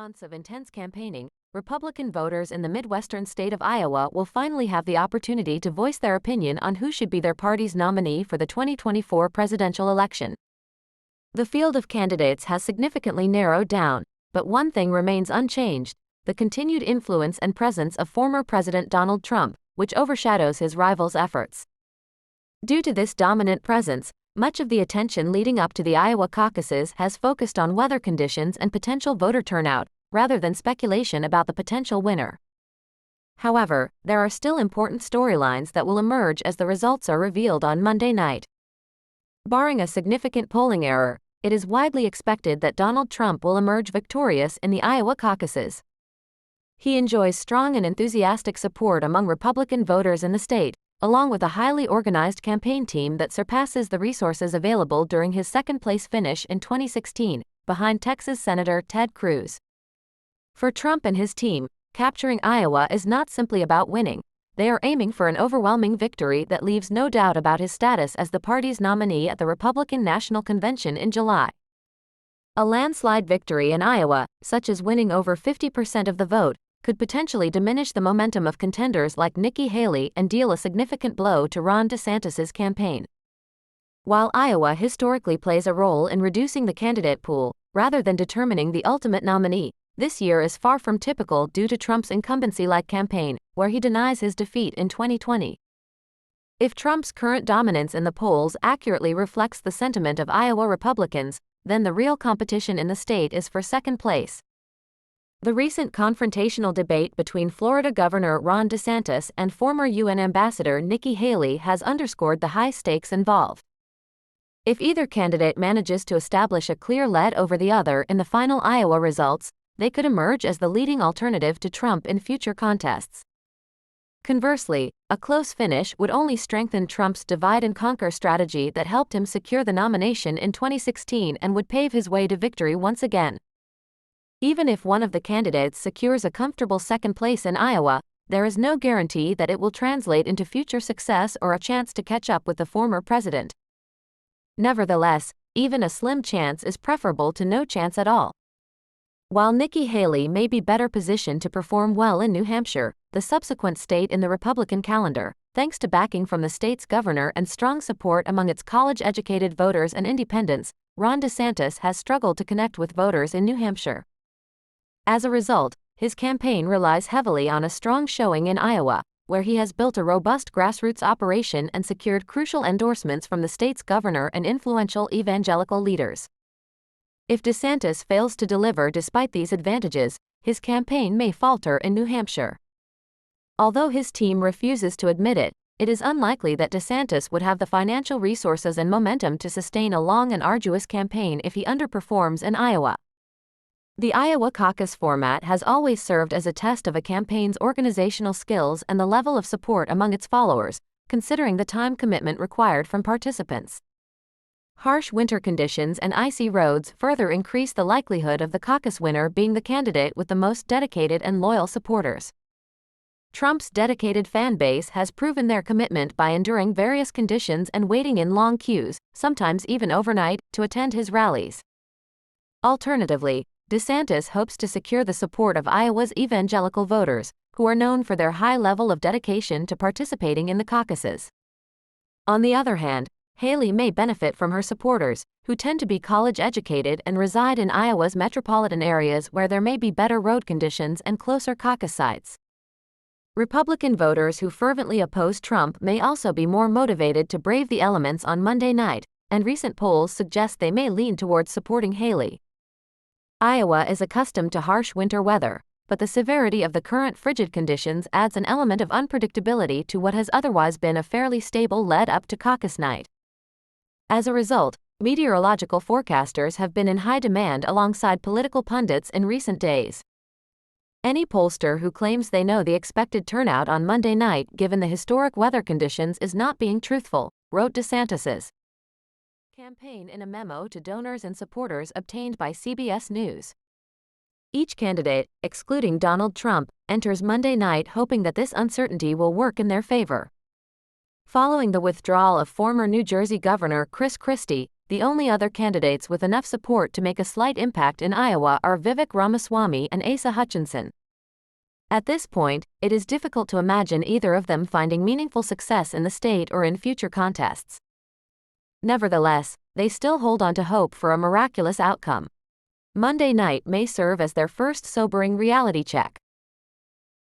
months of intense campaigning, Republican voters in the Midwestern state of Iowa will finally have the opportunity to voice their opinion on who should be their party's nominee for the 2024 presidential election. The field of candidates has significantly narrowed down, but one thing remains unchanged: the continued influence and presence of former President Donald Trump, which overshadows his rivals' efforts. Due to this dominant presence, much of the attention leading up to the Iowa caucuses has focused on weather conditions and potential voter turnout, rather than speculation about the potential winner. However, there are still important storylines that will emerge as the results are revealed on Monday night. Barring a significant polling error, it is widely expected that Donald Trump will emerge victorious in the Iowa caucuses. He enjoys strong and enthusiastic support among Republican voters in the state, along with a highly organized campaign team that surpasses the resources available during his second-place finish in 2016, behind Texas Senator Ted Cruz. For Trump and his team, capturing Iowa is not simply about winning. They are aiming for an overwhelming victory that leaves no doubt about his status as the party's nominee at the Republican National Convention in July. A landslide victory in Iowa, such as winning over 50% of the vote, could potentially diminish the momentum of contenders like Nikki Haley and deal a significant blow to Ron DeSantis' campaign. While Iowa historically plays a role in reducing the candidate pool, rather than determining the ultimate nominee, this year is far from typical due to Trump's incumbency-like campaign, where he denies his defeat in 2020. If Trump's current dominance in the polls accurately reflects the sentiment of Iowa Republicans, then the real competition in the state is for second place. The recent confrontational debate between Florida Governor Ron DeSantis and former UN Ambassador Nikki Haley has underscored the high stakes involved. If either candidate manages to establish a clear lead over the other in the final Iowa results, they could emerge as the leading alternative to Trump in future contests. Conversely, a close finish would only strengthen Trump's divide-and-conquer strategy that helped him secure the nomination in 2016 and would pave his way to victory once again. Even if one of the candidates secures a comfortable second place in Iowa, there is no guarantee that it will translate into future success or a chance to catch up with the former president. Nevertheless, even a slim chance is preferable to no chance at all. While Nikki Haley may be better positioned to perform well in New Hampshire, the subsequent state in the Republican calendar, thanks to backing from the state's governor and strong support among its college-educated voters and independents, Ron DeSantis has struggled to connect with voters in New Hampshire. As a result, his campaign relies heavily on a strong showing in Iowa, where he has built a robust grassroots operation and secured crucial endorsements from the state's governor and influential evangelical leaders. If DeSantis fails to deliver despite these advantages, his campaign may falter in New Hampshire. Although his team refuses to admit it, it is unlikely that DeSantis would have the financial resources and momentum to sustain a long and arduous campaign if he underperforms in Iowa. The Iowa caucus format has always served as a test of a campaign's organizational skills and the level of support among its followers, considering the time commitment required from participants. Harsh winter conditions and icy roads further increase the likelihood of the caucus winner being the candidate with the most dedicated and loyal supporters. Trump's dedicated fan base has proven their commitment by enduring various conditions and waiting in long queues, sometimes even overnight, to attend his rallies. Alternatively, DeSantis hopes to secure the support of Iowa's evangelical voters, who are known for their high level of dedication to participating in the caucuses. On the other hand, Haley may benefit from her supporters, who tend to be college-educated and reside in Iowa's metropolitan areas where there may be better road conditions and closer caucus sites. Republican voters who fervently oppose Trump may also be more motivated to brave the elements on Monday night, and recent polls suggest they may lean towards supporting Haley. Iowa is accustomed to harsh winter weather, but the severity of the current frigid conditions adds an element of unpredictability to what has otherwise been a fairly stable lead up to caucus night. As a result, meteorological forecasters have been in high demand alongside political pundits in recent days. Any pollster who claims they know the expected turnout on Monday night given the historic weather conditions is not being truthful, wrote DeSantis' campaign in a memo to donors and supporters obtained by CBS News. Each candidate, excluding Donald Trump, enters Monday night hoping that this uncertainty will work in their favor. Following the withdrawal of former New Jersey Governor Chris Christie, The only other candidates with enough support to make a slight impact in Iowa are Vivek Ramaswamy and Asa Hutchinson. At this point, it is difficult to imagine either of them finding meaningful success in the state or in future contests. Nevertheless, they still hold on to hope for a miraculous outcome. Monday night may serve as their first sobering reality check.